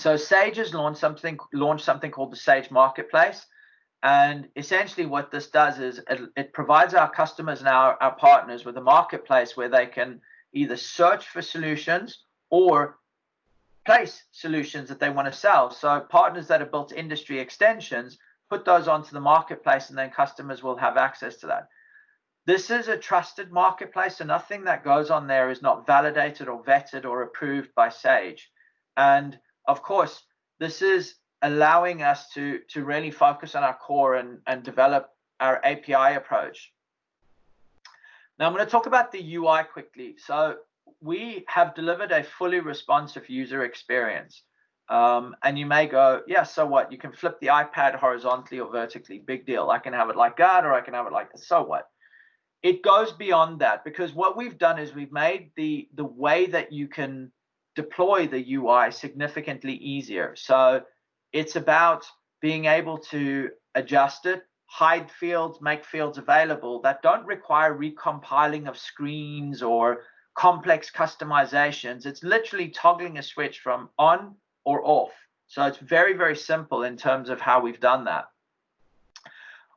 So Sage has launched something called the Sage Marketplace. And essentially what this does is it provides our customers and our partners with a marketplace where they can either search for solutions or place solutions that they want to sell. So partners that have built industry extensions put those onto the marketplace, and then customers will have access to that. This is a trusted marketplace, so nothing that goes on there is not validated or vetted or approved by Sage. And of course, this is allowing us to really focus on our core and develop our API approach. Now I'm going to talk about the UI quickly. So we have delivered a fully responsive user experience. And you may go, yeah, so what? You can flip the iPad horizontally or vertically. Big deal. I can have it like that, or I can have it like this. So what? It goes beyond that, because what we've done is we've made the way that you can deploy the UI significantly easier. So it's about being able to adjust it, hide fields, make fields available that don't require recompiling of screens or complex customizations. It's literally toggling a switch from on or off. So it's very, very simple in terms of how we've done that.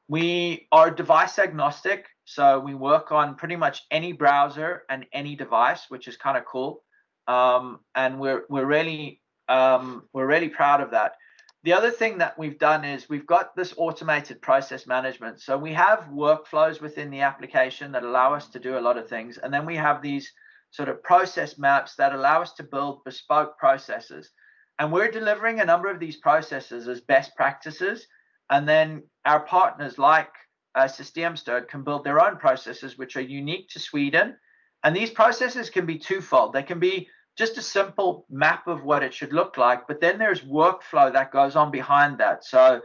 We are device agnostic, so we work on pretty much any browser and any device, which is kind of cool. And we're really proud of that. The other thing that we've done is we've got this automated process management. So we have workflows within the application that allow us to do a lot of things. And then we have these sort of process maps that allow us to build bespoke processes. And we're delivering a number of these processes as best practices. And then our partners like Systemstöd can build their own processes, which are unique to Sweden. And these processes can be twofold. They can be just a simple map of what it should look like, but then there's workflow that goes on behind that. So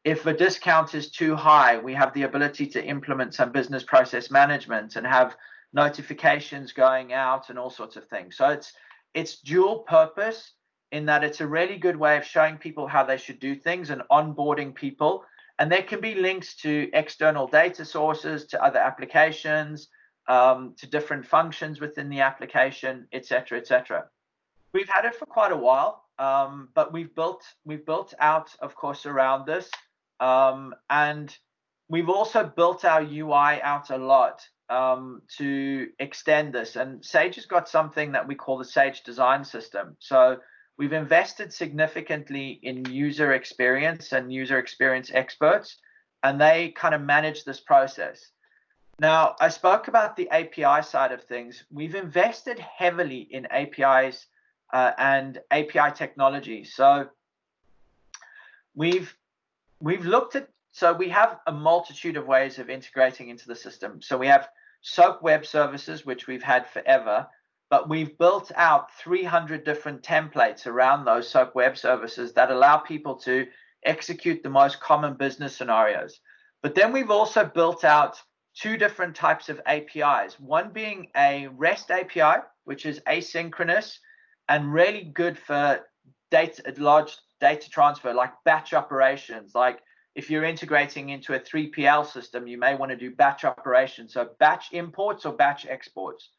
if a discount is too high, we have the ability to implement some business process management and have notifications going out and all sorts of things. So it's dual purpose in that it's a really good way of showing people how they should do things and onboarding people. And there can be links to external data sources, to other applications, to different functions within the application, etc., etc. We've had it for quite a while, but we've built out, of course, around this, and we've also built our UI out a lot to extend this. And Sage has got something that we call the Sage Design System. So we've invested significantly in user experience and user experience experts, and they kind of manage this process. Now, I spoke about the API side of things. We've invested heavily in APIs and API technology. So we've looked at, so we have a multitude of ways of integrating into the system. So we have SOAP web services, which we've had forever, but we've built out 300 different templates around those SOAP web services that allow people to execute the most common business scenarios. But then we've also built out two different types of APIs, one being a REST API, which is asynchronous and really good for large data transfer, like batch operations. Like if you're integrating into a 3PL system, you may want to do batch operations, so batch imports or batch exports,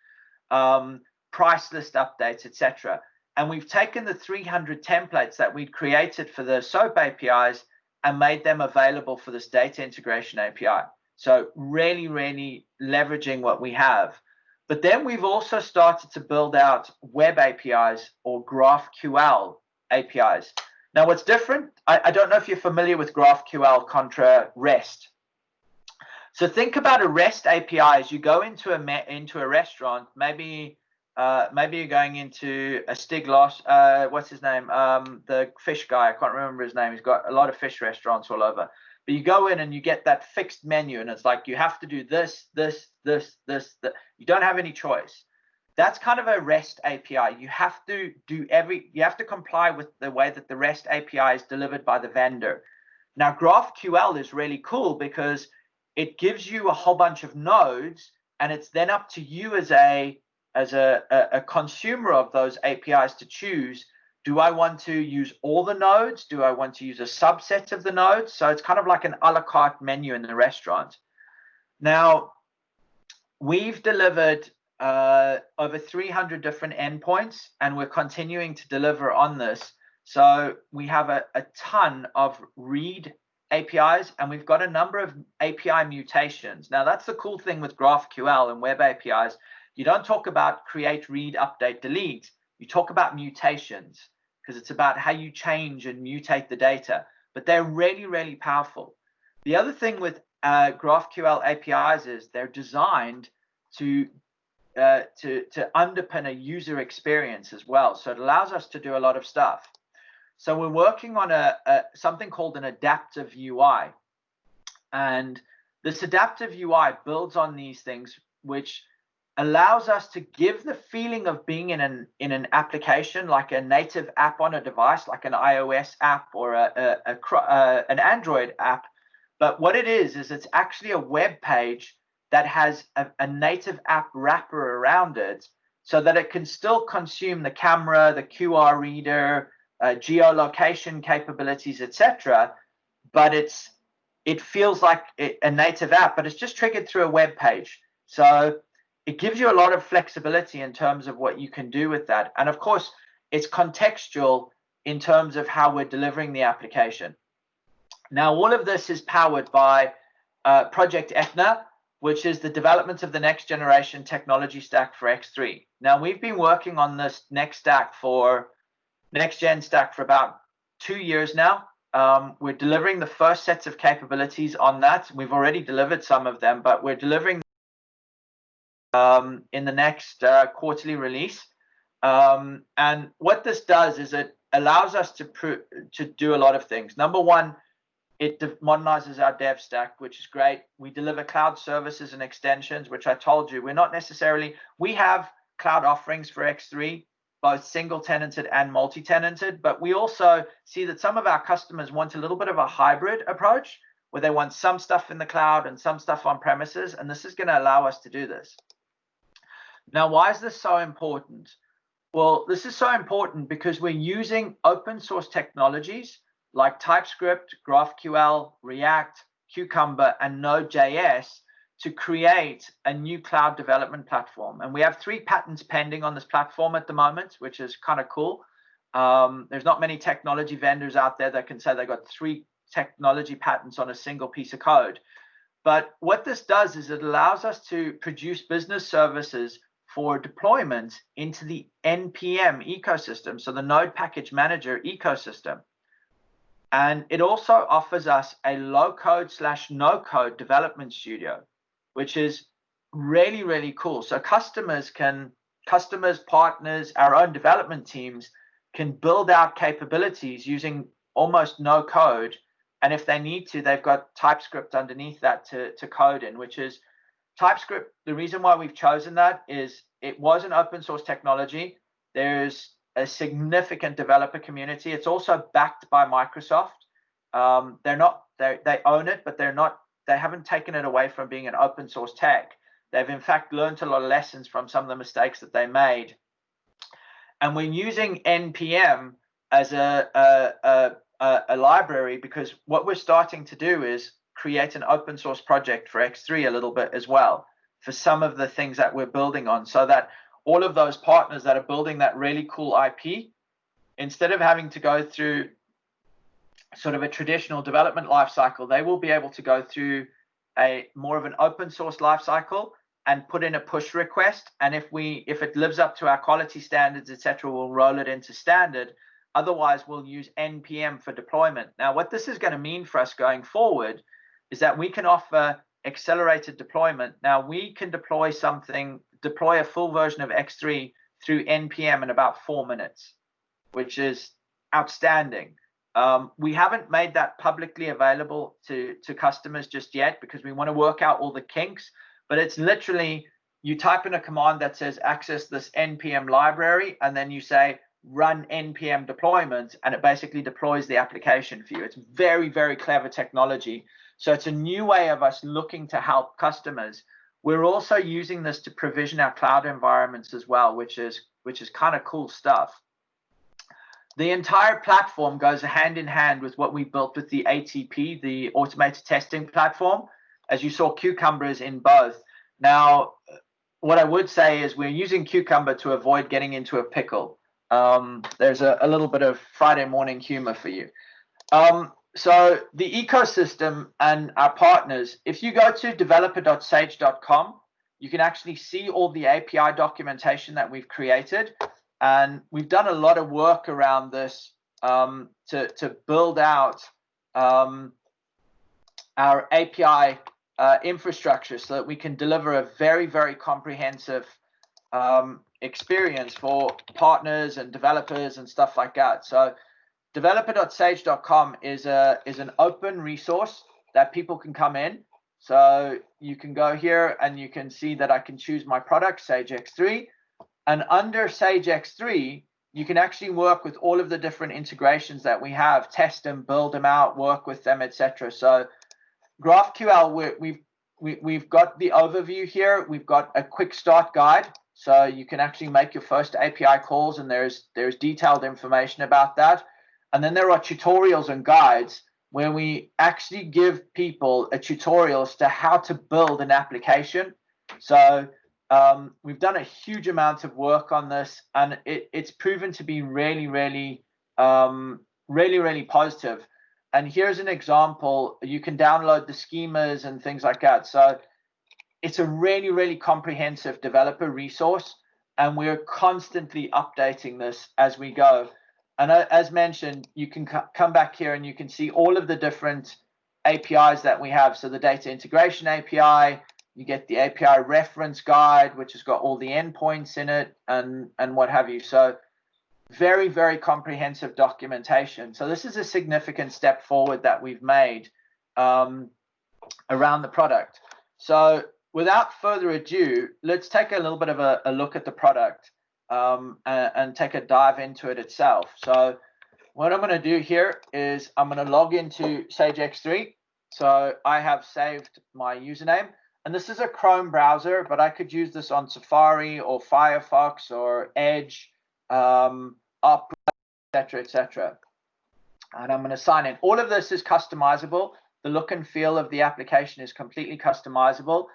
price list updates, etc. And we've taken the 300 templates that we'd created for the SOAP APIs and made them available for this data integration API. So really, really leveraging what we have. But then we've also started to build out web APIs or GraphQL APIs. Now, what's different, I don't know if you're familiar with GraphQL contra REST. So think about a REST API as you go into a restaurant. Maybe you're going into a Stiglos, what's his name? The fish guy, I can't remember his name. He's got a lot of fish restaurants all over. But you go in and you get that fixed menu, and it's like you have to do this. You don't have any choice. That's kind of a REST API. You have to you have to comply with the way that the REST API is delivered by the vendor. Now, GraphQL is really cool because it gives you a whole bunch of nodes, and it's then up to you as a consumer of those APIs to choose. Do I want to use all the nodes? Do I want to use a subset of the nodes? So it's kind of like an a la carte menu in the restaurant. Now, we've delivered over 300 different endpoints, and we're continuing to deliver on this. So we have a ton of read APIs, and we've got a number of API mutations. Now, that's the cool thing with GraphQL and web APIs. You don't talk about create, read, update, delete. You talk about mutations, because it's about how you change and mutate the data. But they're really, really powerful. The other thing with GraphQL APIs is they're designed to underpin a user experience as well. So it allows us to do a lot of stuff. So we're working on something called an adaptive UI. And this adaptive UI builds on these things, which allows us to give the feeling of being in an application, like a native app on a device, like an iOS app or an Android app. But what it is it's actually a web page that has a native app wrapper around it, so that it can still consume the camera, the QR reader, geolocation capabilities, etc. But it feels like a native app, but it's just triggered through a web page. So it gives you a lot of flexibility in terms of what you can do with that. And of course, it's contextual in terms of how we're delivering the application. Now, all of this is powered by Project Etna, which is the development of the next generation technology stack for X3. Now, we've been working on this next gen stack for about 2 years now. We're delivering the first sets of capabilities on that. We've already delivered some of them, but we're delivering in the next quarterly release. And what this does is it allows us to do a lot of things. Number one, it modernizes our dev stack, which is great. We deliver cloud services and extensions, which I told you, we have cloud offerings for X3, both single tenanted and multi-tenanted, but we also see that some of our customers want a little bit of a hybrid approach, where they want some stuff in the cloud and some stuff on premises, and this is going to allow us to do this. Now, why is this so important? Well, this is so important because we're using open source technologies like TypeScript, GraphQL, React, Cucumber, and Node.js to create a new cloud development platform. And we have 3 patents pending on this platform at the moment, which is kind of cool. There's not many technology vendors out there that can say they got 3 technology patents on a single piece of code. But what this does is it allows us to produce business services for deployment into the NPM ecosystem, so the Node Package Manager ecosystem. And it also offers us a low-code / no-code development studio, which is really, really cool. So customers, partners, our own development teams can build out capabilities using almost no code. And if they need to, they've got TypeScript underneath that to code in, which is TypeScript. The reason why we've chosen that is it was an open source technology. There's a significant developer community. It's also backed by Microsoft. They own it, but they haven't taken it away from being an open source tech. They've in fact learned a lot of lessons from some of the mistakes that they made. And we're using NPM as a library, because what we're starting to do is create an open source project for X3 a little bit as well, for some of the things that we're building on, so that all of those partners that are building that really cool IP, instead of having to go through sort of a traditional development lifecycle, they will be able to go through more of an open source lifecycle and put in a push request. And if it lives up to our quality standards, etc., we'll roll it into standard. Otherwise, we'll use NPM for deployment. Now, what this is going to mean for us going forward is that we can offer accelerated deployment. Now, we can deploy a full version of X3 through NPM in about 4 minutes, which is outstanding. We haven't made that publicly available to customers just yet, because we want to work out all the kinks, but it's literally, you type in a command that says access this NPM library, and then you say run NPM deployment, and it basically deploys the application for you. It's very, very clever technology. So it's a new way of us looking to help customers. We're also using this to provision our cloud environments as well, which is kind of cool stuff. The entire platform goes hand in hand with what we built with the ATP, the automated testing platform. As you saw, Cucumber is in both. Now, what I would say is we're using Cucumber to avoid getting into a pickle. there's a little bit of Friday morning humor for you. So the ecosystem and our partners, if you go to developer.sage.com, you can actually see all the API documentation that we've created. And we've done a lot of work around this to build out our API infrastructure so that we can deliver a very, very comprehensive experience for partners and developers and stuff like that. So developer.sage.com is an open resource that people can come in. So you can go here and you can see that I can choose my product, Sage X3. And under Sage X3, you can actually work with all of the different integrations that we have, test them, build them out, work with them, etc. So GraphQL, we've got the overview here. We've got a quick start guide. So you can actually make your first API calls, and there's detailed information about that. And then there are tutorials and guides where we actually give people a tutorial as to how to build an application. So we've done a huge amount of work on this, and it's proven to be really, really positive. And here's an example. You can download the schemas and things like that. So it's a really, really comprehensive developer resource, and we're constantly updating this as we go. And as mentioned, you can come back here and you can see all of the different APIs that we have. So the data integration API, you get the API reference guide, which has got all the endpoints in it and what have you. So very, very comprehensive documentation. So this is a significant step forward that we've made around the product. So without further ado, let's take a little bit of a look at the product and take a dive into it itself. So what I'm going to do here is I'm going to log into Sage X3. So I have saved my username, and this is a Chrome browser, but I could use this on Safari or Firefox or Edge, Opera, etc., etc. And I'm going to sign in. All of this is customizable. The look and feel of the application is completely customizable.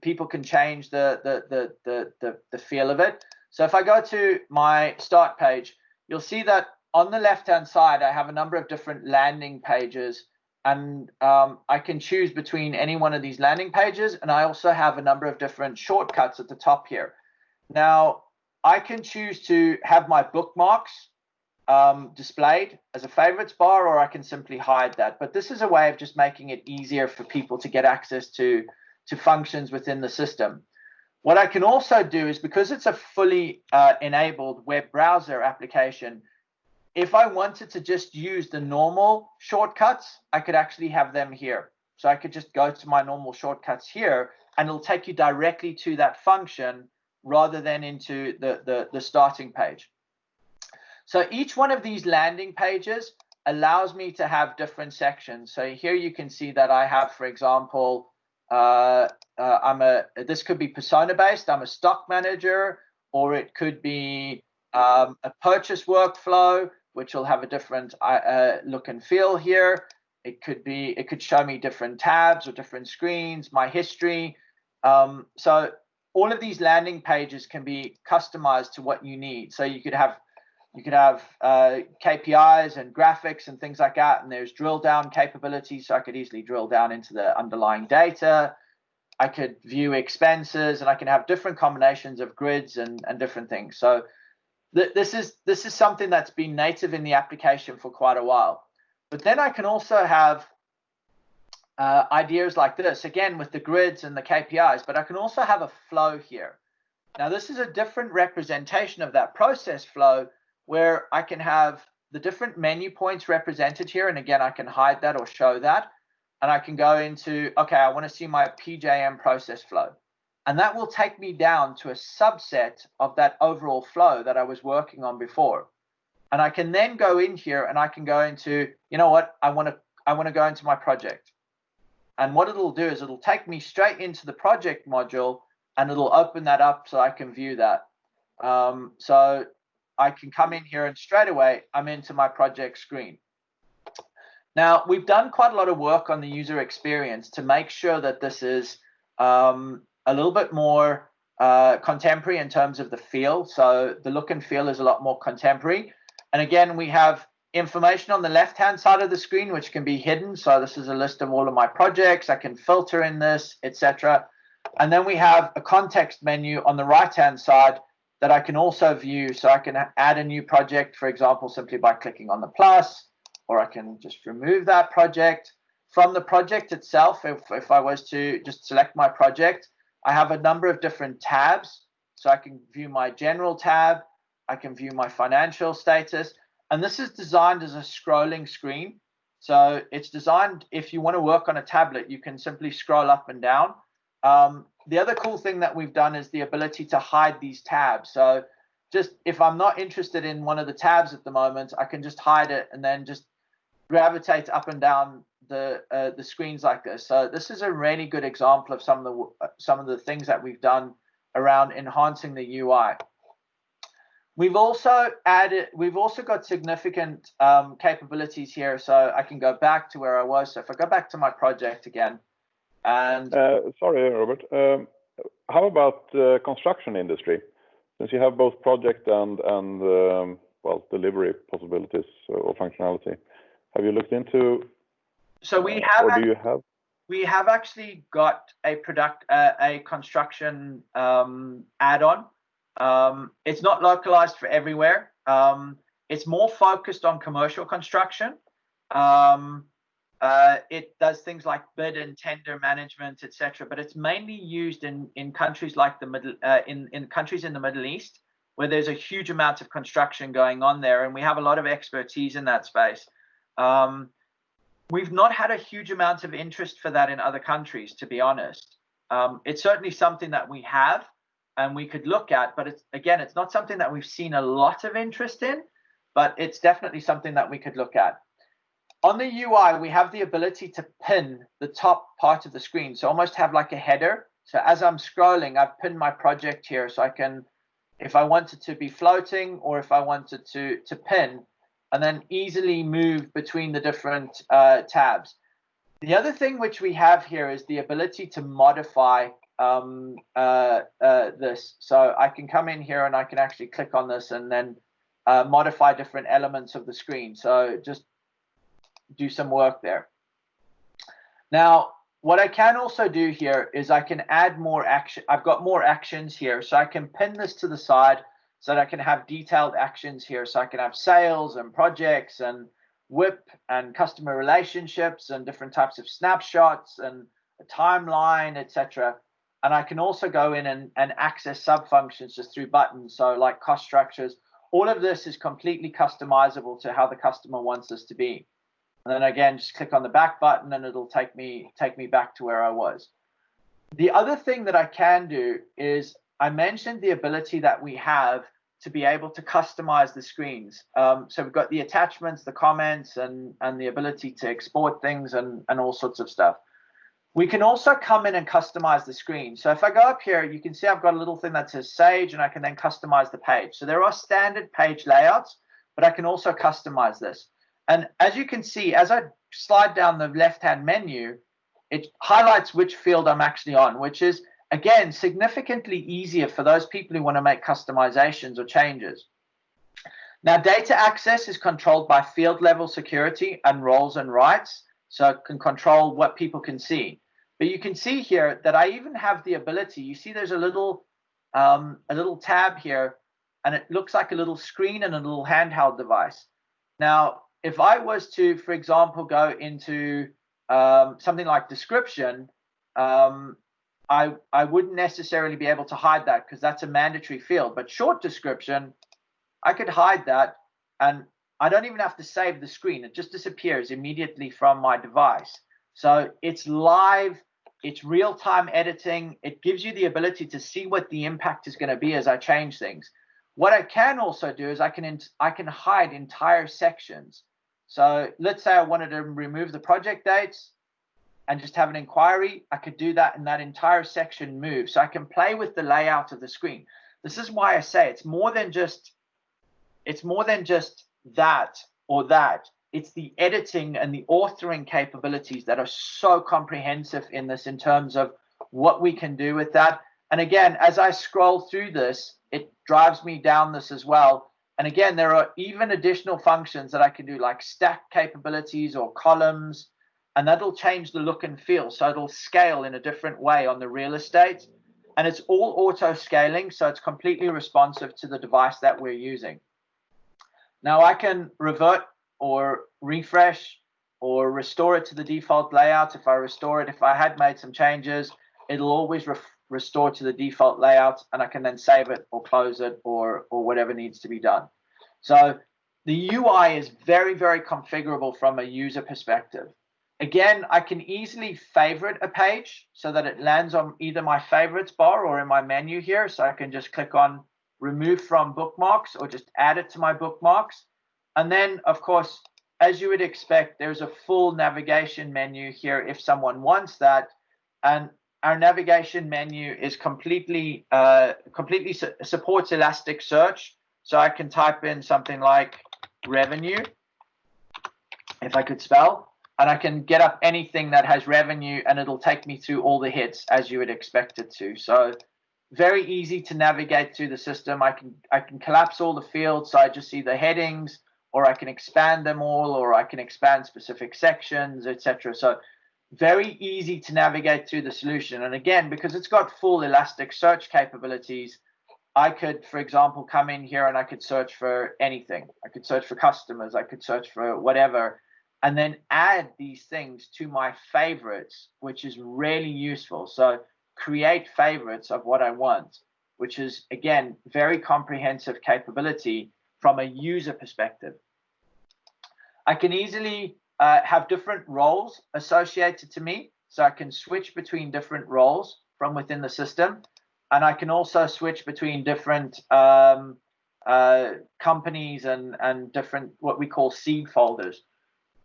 People can change the feel of it. So if I go to my start page, you'll see that on the left-hand side, I have a number of different landing pages, and I can choose between any one of these landing pages, and I also have a number of different shortcuts at the top here. Now, I can choose to have my bookmarks displayed as a favorites bar, or I can simply hide that. But this is a way of just making it easier for people to get access to functions within the system. What I can also do is, because it's a fully enabled web browser application, if I wanted to just use the normal shortcuts, I could actually have them here. So I could just go to my normal shortcuts here, and it'll take you directly to that function rather than into the starting page. So each one of these landing pages allows me to have different sections. So here you can see that I have, for example, this could be persona based. I'm a stock manager, or it could be a purchase workflow, which will have a different look and feel here. It could show me different tabs or different screens, my history. So all of these landing pages can be customized to what you need. So you could have KPIs and graphics and things like that, and there's drill down capabilities, so I could easily drill down into the underlying data. I could view expenses, and I can have different combinations of grids and different things. So this is something that's been native in the application for quite a while. But then I can also have ideas like this, again with the grids and the KPIs, but I can also have a flow here. Now this is a different representation of that process flow, where I can have the different menu points represented here. And again, I can hide that or show that. And I can go into, okay, I want to see my PJM process flow. And that will take me down to a subset of that overall flow that I was working on before. And I can then go in here and I can go into, you know what, I want to go into my project. And what it'll do is it'll take me straight into the project module, and it'll open that up so I can view that. So I can come in here and straight away I'm into my project screen. Now, we've done quite a lot of work on the user experience to make sure that this is a little bit more contemporary in terms of the feel. So the look and feel is a lot more contemporary. And again, we have information on the left-hand side of the screen, which can be hidden. So this is a list of all of my projects. I can filter in this, etc. And then we have a context menu on the right-hand side that I can also view. So I can add a new project, for example, simply by clicking on the plus, or I can just remove that project. From the project itself, if I was to just select my project, I have a number of different tabs. So I can view my general tab, I can view my financial status, and this is designed as a scrolling screen. So it's designed, if you want to work on a tablet, you can simply scroll up and down. The other cool thing that we've done is the ability to hide these tabs. So just if I'm not interested in one of the tabs at the moment, I can just hide it and then just gravitate up and down the screens like this. So this is a really good example of some of the things that we've done around enhancing the UI. We've also got significant capabilities here. So I can go back to where I was. So if I go back to my project again, and sorry, Robert. How about the construction industry? Since you have both project and well, delivery possibilities or functionality, have you looked into? So we have. Or do you have? We have actually got a construction add-on. It's not localized for everywhere. It's more focused on commercial construction. It does things like bid and tender management, etc. But it's mainly used in countries like in countries in the Middle East, where there's a huge amount of construction going on there, and we have a lot of expertise in that space. We've not had a huge amount of interest for that in other countries, to be honest. It's certainly something that we have and we could look at, but it's not something that we've seen a lot of interest in, but it's definitely something that we could look at. On the UI, we have the ability to pin the top part of the screen, so almost have like a header. So as I'm scrolling, I've pinned my project here, so I can, if I wanted to be floating or if I wanted to pin, and then easily move between the different tabs. The other thing which we have here is the ability to modify this. So I can come in here and I can actually click on this and then modify different elements of the screen. So just do some work there. Now, what I can also do here is I can add more action. I've got more actions here, so I can pin this to the side so that I can have detailed actions here. So I can have sales and projects and WIP and customer relationships and different types of snapshots and a timeline, etc. And I can also go in and access sub-functions just through buttons. So like cost structures, all of this is completely customizable to how the customer wants this to be. And then again, just click on the back button and it'll take me back to where I was. The other thing that I can do is I mentioned the ability that we have to be able to customize the screens. So we've got the attachments, the comments, and the ability to export things and all sorts of stuff. We can also come in and customize the screen. So if I go up here, you can see I've got a little thing that says Sage, and I can then customize the page. So there are standard page layouts, but I can also customize this. And as you can see, as I slide down the left-hand menu, it highlights which field I'm actually on, which is, again, significantly easier for those people who want to make customizations or changes. Now, data access is controlled by field level security and roles and rights, so it can control what people can see. But you can see here that I even have the ability, you see there's a little tab here, and it looks like a little screen and a little handheld device. Now, if I was to, for example, go into something like description, I wouldn't necessarily be able to hide that because that's a mandatory field. But short description, I could hide that, and I don't even have to save the screen. It just disappears immediately from my device. So it's live, it's real-time editing. It gives you the ability to see what the impact is going to be as I change things. What I can also do is I can hide entire sections. So let's say I wanted to remove the project dates and just have an inquiry. I could do that, and that entire section moves. So I can play with the layout of the screen. This is why I say it's more than just that or that. It's the editing and the authoring capabilities that are so comprehensive in this, in terms of what we can do with that And again, as I scroll through this, it drives me down this as well. And again, there are even additional functions that I can do, like stack capabilities or columns, and that'll change the look and feel. So it'll scale in a different way on the real estate. And it's all auto scaling, so it's completely responsive to the device that we're using. Now I can revert or refresh or restore it to the default layout. If I restore it, if I had made some changes, it'll always restore to the default layout, and I can then save it or close it or whatever needs to be done. So the UI is very, very configurable from a user perspective. Again, I can easily favorite a page so that it lands on either my favorites bar or in my menu here. So I can just click on remove from bookmarks or just add it to my bookmarks. And then, of course, as you would expect, there's a full navigation menu here if someone wants that. And our navigation menu is completely supports Elasticsearch. So I can type in something like revenue, if I could spell, and I can get up anything that has revenue and it'll take me through all the hits as you would expect it to. So very easy to navigate through the system. I can collapse all the fields, so I just see the headings, or I can expand them all, or I can expand specific sections, etc. So very easy to navigate through the solution. And again, because it's got full Elasticsearch capabilities, I could, for example, come in here and I could search for anything. I could search for customers, I could search for whatever, and then add these things to my favorites, which is really useful. So create favorites of what I want, which is, again, very comprehensive capability from a user perspective. I can easily have different roles associated to me. So I can switch between different roles from within the system. And I can also switch between different companies and different what we call seed folders.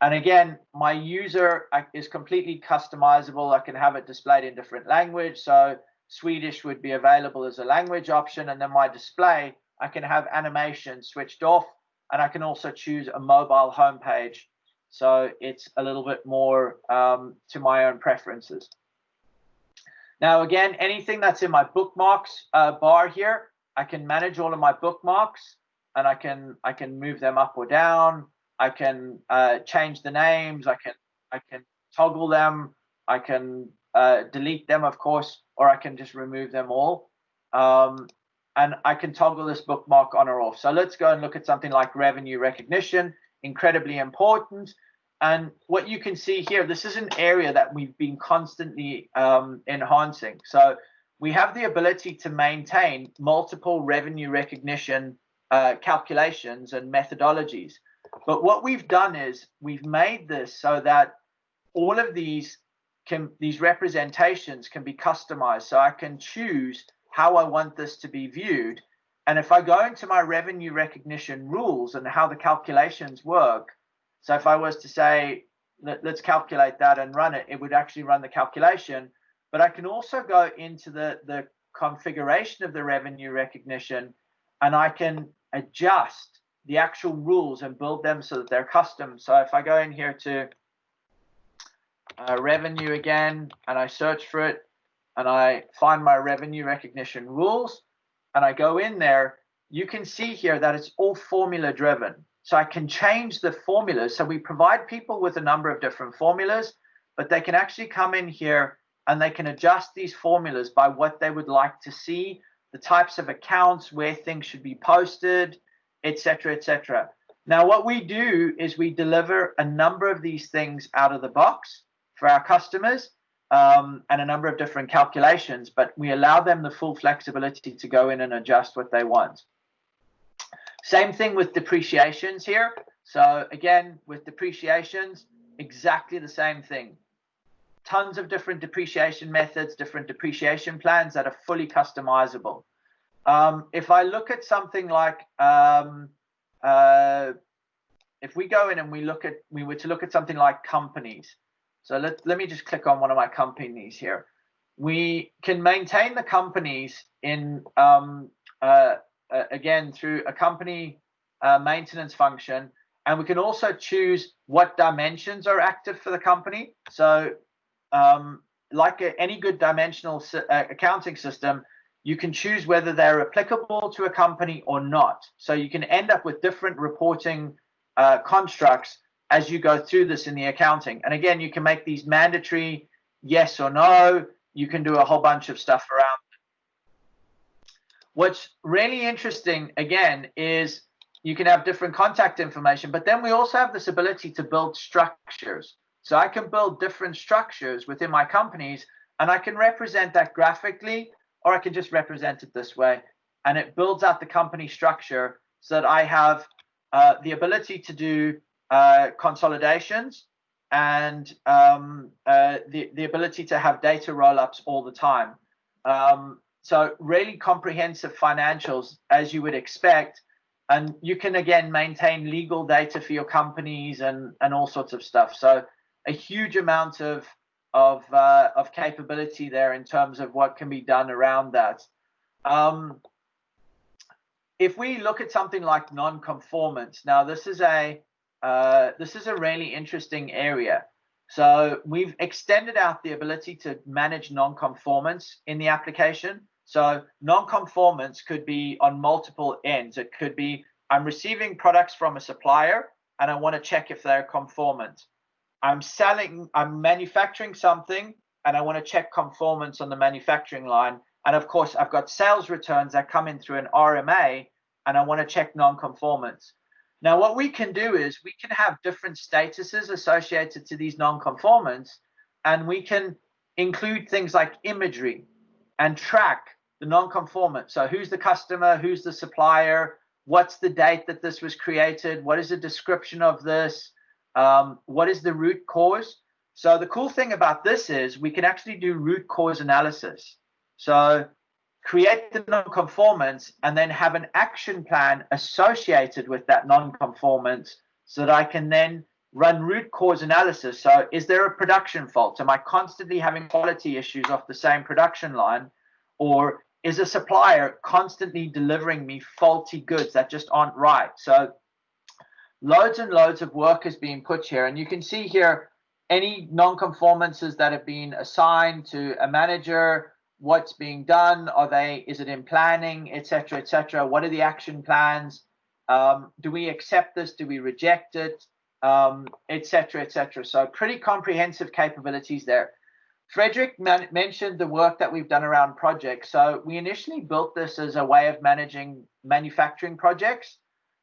And again, my user is completely customizable. I can have it displayed in different language. So Swedish would be available as a language option. And then my display, I can have animation switched off. And I can also choose a mobile homepage. So it's a little bit more to my own preferences. Now, again, anything that's in my bookmarks bar here, I can manage all of my bookmarks, and I can move them up or down. I can change the names. I can toggle them. I can delete them, of course, or I can just remove them all. And I can toggle this bookmark on or off. So let's go and look at something like revenue recognition, incredibly important. And what you can see here, this is an area that we've been constantly enhancing. So we have the ability to maintain multiple revenue recognition calculations and methodologies. But what we've done is we've made this so that all of these representations can be customized. So I can choose how I want this to be viewed. And if I go into my revenue recognition rules and how the calculations work, so if I was to say, let's calculate that and run it, it would actually run the calculation. But I can also go into the configuration of the revenue recognition, and I can adjust the actual rules and build them so that they're custom. So if I go in here to revenue again, and I search for it, and I find my revenue recognition rules, and I go in there, you can see here that it's all formula driven. So I can change the formulas. So we provide people with a number of different formulas, but they can actually come in here and they can adjust these formulas by what they would like to see, the types of accounts, where things should be posted, etc., etc. Now, what we do is we deliver a number of these things out of the box for our customers, and a number of different calculations, but we allow them the full flexibility to go in and adjust what they want. Same thing with depreciations here. So again, with depreciations, exactly the same thing. Tons of different depreciation methods, different depreciation plans that are fully customizable. If I look at something like, if we go in and we were to look at something like companies. So let me just click on one of my companies here. We can maintain the companies in, again, through a company maintenance function. And we can also choose what dimensions are active for the company. So like any good dimensional accounting system, you can choose whether they're applicable to a company or not. So you can end up with different reporting constructs as you go through this in the accounting. And again, you can make these mandatory, yes or no. You can do a whole bunch of stuff around. What's really interesting, again, is you can have different contact information, but then we also have this ability to build structures. So I can build different structures within my companies, and I can represent that graphically, or I can just represent it this way. And it builds out the company structure so that I have the ability to do consolidations and the ability to have data roll-ups all the time. So really comprehensive financials, as you would expect. And you can, again, maintain legal data for your companies and all sorts of stuff. So a huge amount of capability there in terms of what can be done around that. If we look at something like non-conformance, now this is a really interesting area. So we've extended out the ability to manage non-conformance in the application. So non-conformance could be on multiple ends. It could be I'm receiving products from a supplier and I want to check if they're conformant. I'm manufacturing something and I want to check conformance on the manufacturing line. And of course, I've got sales returns that come in through an RMA and I want to check non-conformance. Now, what we can do is we can have different statuses associated to these non-conformance, and we can include things like imagery and track the non-conformance. So who's the customer, who's the supplier, what's the date that this was created, what is the description of this, what is the root cause. So the cool thing about this is we can actually do root cause analysis. So create the non-conformance and then have an action plan associated with that non-conformance so that I can then run root cause analysis. So is there a production fault? Am I constantly having quality issues off the same production line? Or is a supplier constantly delivering me faulty goods that just aren't right? So loads and loads of work is being put here. And you can see here any non-conformances that have been assigned to a manager, what's being done, is it in planning, etc., etc. What are the action plans? Do we accept this? Do we reject it? Etc., etc. So pretty comprehensive capabilities there. Frederick mentioned the work that we've done around projects. So we initially built this as a way of managing manufacturing projects,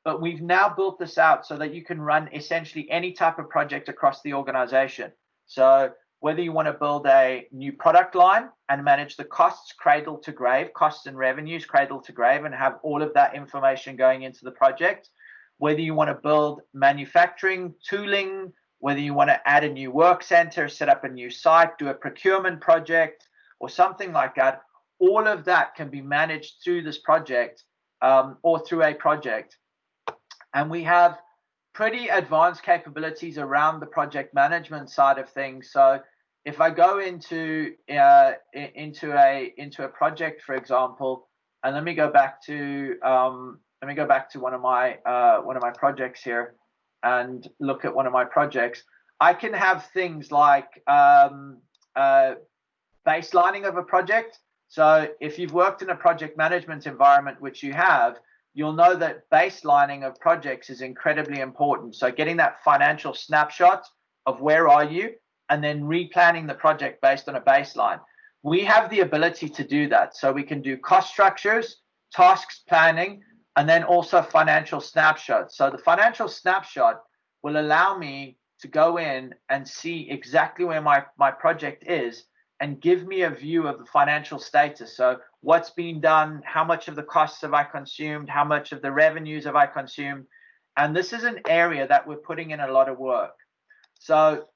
but we've now built this out so that you can run essentially any type of project across the organization. So whether you want to build a new product line and manage the costs cradle to grave, costs and revenues cradle to grave, and have all of that information going into the project, whether you want to build manufacturing tooling, whether you want to add a new work center, set up a new site, do a procurement project or something like that, all of that can be managed through this project or through a project. And we have pretty advanced capabilities around the project management side of things. So if I go into a project, for example, and let me go back to one of my projects here and look at one of my projects. I can have things like baselining of a project. So if you've worked in a project management environment, which you have, you'll know that baselining of projects is incredibly important. So getting that financial snapshot of where are you, and then replanning the project based on a baseline. We have the ability to do that. So we can do cost structures, tasks planning, and then also financial snapshots. So the financial snapshot will allow me to go in and see exactly where my project is and give me a view of the financial status. So what's been done, how much of the costs have I consumed, how much of the revenues have I consumed? And this is an area that we're putting in a lot of work. So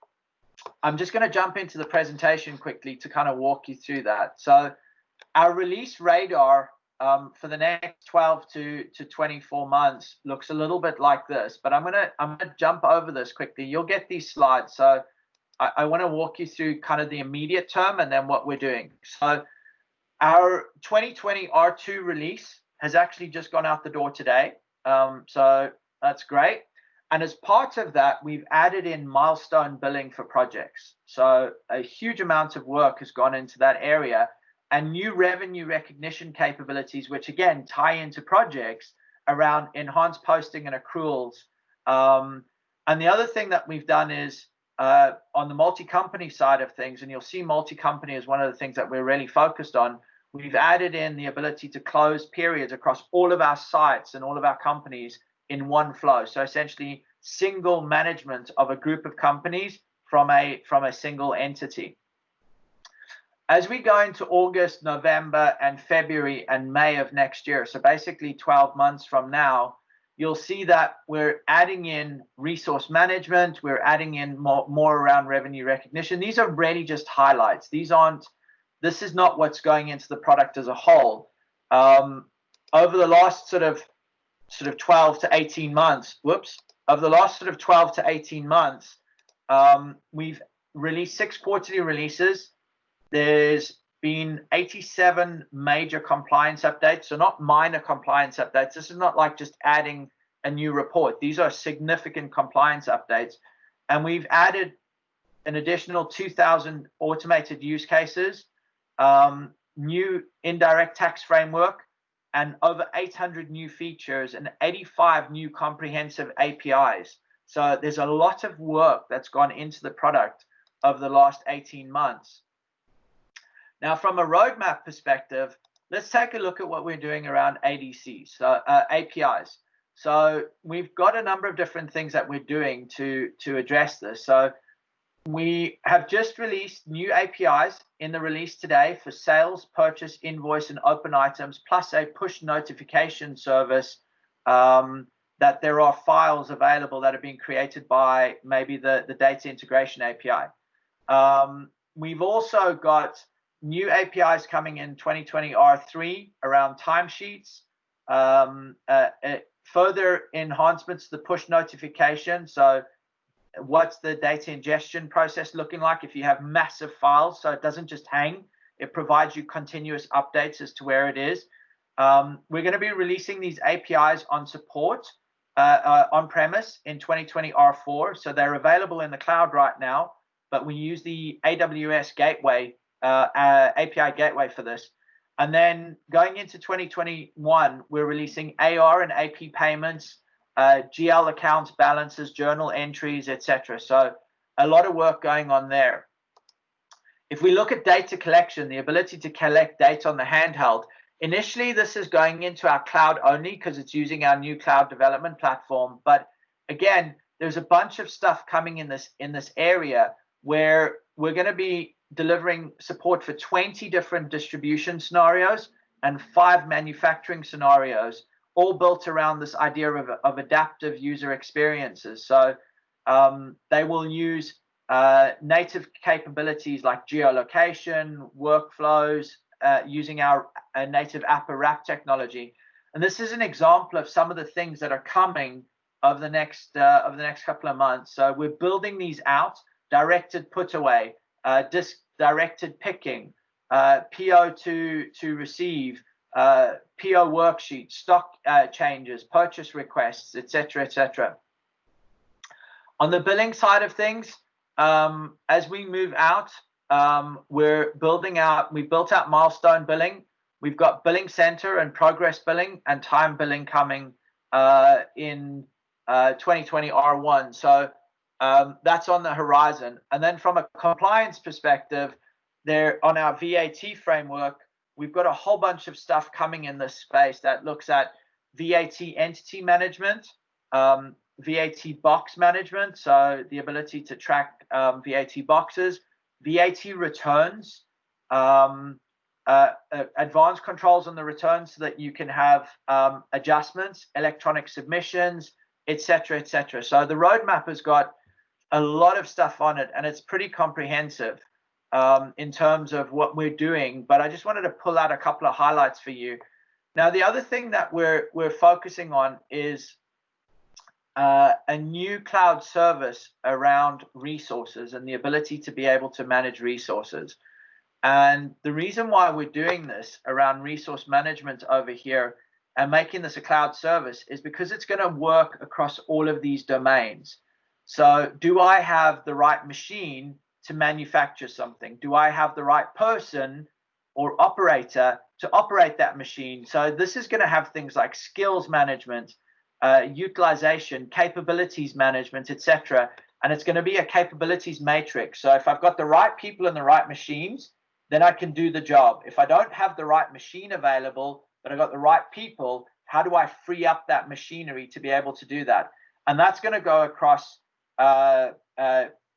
I'm just going to jump into the presentation quickly to kind of walk you through that. So our release radar for the next 12 to 24 months looks a little bit like this, but I'm gonna jump over this quickly. You'll get these slides. So I want to walk you through kind of the immediate term and then what we're doing. So our 2020 R2 release has actually just gone out the door today. So that's great. And as part of that, we've added in milestone billing for projects. So a huge amount of work has gone into that area. and new revenue recognition capabilities, which again tie into projects around enhanced posting and accruals. And the other thing that we've done is on the multi-company side of things, and you'll see multi-company is one of the things that we're really focused on. We've added in the ability to close periods across all of our sites and all of our companies in one flow. So essentially single management of a group of companies from a single entity. As we go into August, November, and February and May of next year, so basically 12 months from now, you'll see that we're adding in resource management, we're adding in more around revenue recognition. These are really just highlights. This is not what's going into the product as a whole. Over the last sort of 12 to 18 months, we've released 6 quarterly releases. There's been 87 major compliance updates, so not minor compliance updates. This is not like just adding a new report. These are significant compliance updates. And we've added an additional 2,000 automated use cases, new indirect tax framework, and over 800 new features and 85 new comprehensive APIs. So there's a lot of work that's gone into the product over the last 18 months. Now, from a roadmap perspective, let's take a look at what we're doing around ADCs, so APIs. So we've got a number of different things that we're doing to address this. So we have just released new APIs in the release today for sales, purchase, invoice, and open items, plus a push notification service that there are files available that are being created by maybe the data integration API. We've also got new APIs coming in 2020 R3 around timesheets, further enhancements to the push notification. So what's the data ingestion process looking like if you have massive files, so it doesn't just hang, it provides you continuous updates as to where it is. We're going to be releasing these APIs on support on-premise in 2020 R4, so they're available in the cloud right now, but we use the AWS gateway, API gateway for this. And then going into 2021, we're releasing AR and AP payments, GL accounts, balances, journal entries, etc. So a lot of work going on there. If we look at data collection, the ability to collect data on the handheld, initially this is going into our cloud only because it's using our new cloud development platform. But again, there's a bunch of stuff coming in this area where we're going to be delivering support for 20 different distribution scenarios and 5 manufacturing scenarios, all built around this idea of adaptive user experiences. So they will use native capabilities like geolocation, workflows, using our native app or wrap technology. And this is an example of some of the things that are coming over the next couple of months. So we're building these out: directed put away, directed picking, PO to receive, PO worksheet, stock changes, purchase requests, etc., etc. On the billing side of things, as we move out, we built out milestone billing. We've got billing center and progress billing and time billing coming in 2020 R1. So that's on the horizon. And then from a compliance perspective, there on our VAT framework, we've got a whole bunch of stuff coming in this space that looks at VAT entity management, VAT box management, so the ability to track VAT boxes, VAT returns, advanced controls on the returns so that you can have adjustments, electronic submissions, etc., etc. So the roadmap has got a lot of stuff on it, and it's pretty comprehensive in terms of what we're doing. But I just wanted to pull out a couple of highlights for you. Now, the other thing that we're focusing on is a new cloud service around resources and the ability to be able to manage resources. And the reason why we're doing this around resource management over here and making this a cloud service is because it's going to work across all of these domains. So do I have the right machine to manufacture something? Do I have the right person or operator to operate that machine. So this is going to have things like skills management, utilization, capabilities management, etc. And it's going to be a capabilities matrix. So if I've got the right people and the right machines, then I can do the job. If I don't have the right machine available, but I've got the right people, how do I free up that machinery to be able to do that? And that's going to go across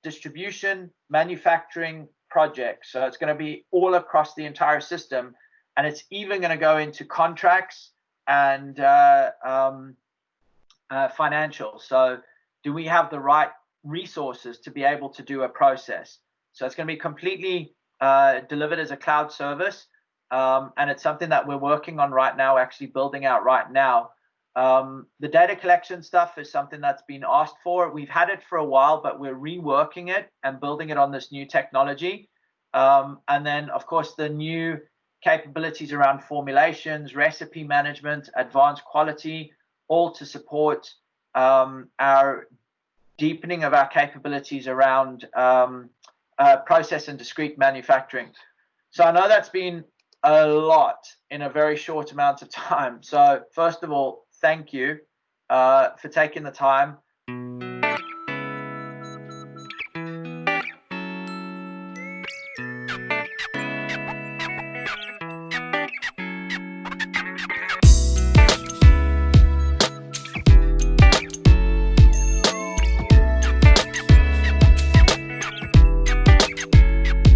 distribution, manufacturing, projects. So it's going to be all across the entire system. And it's even going to go into contracts and financials. So do we have the right resources to be able to do a process? So it's going to be completely delivered as a cloud service. And it's something that we're working on right now, actually building out right now. The data collection stuff is something that's been asked for. We've had it for a while, but we're reworking it and building it on this new technology. And then, of course, the new capabilities around formulations, recipe management, advanced quality, all to support our deepening of our capabilities around process and discrete manufacturing. So I know that's been a lot in a very short amount of time. So first of all, thank you for taking the time.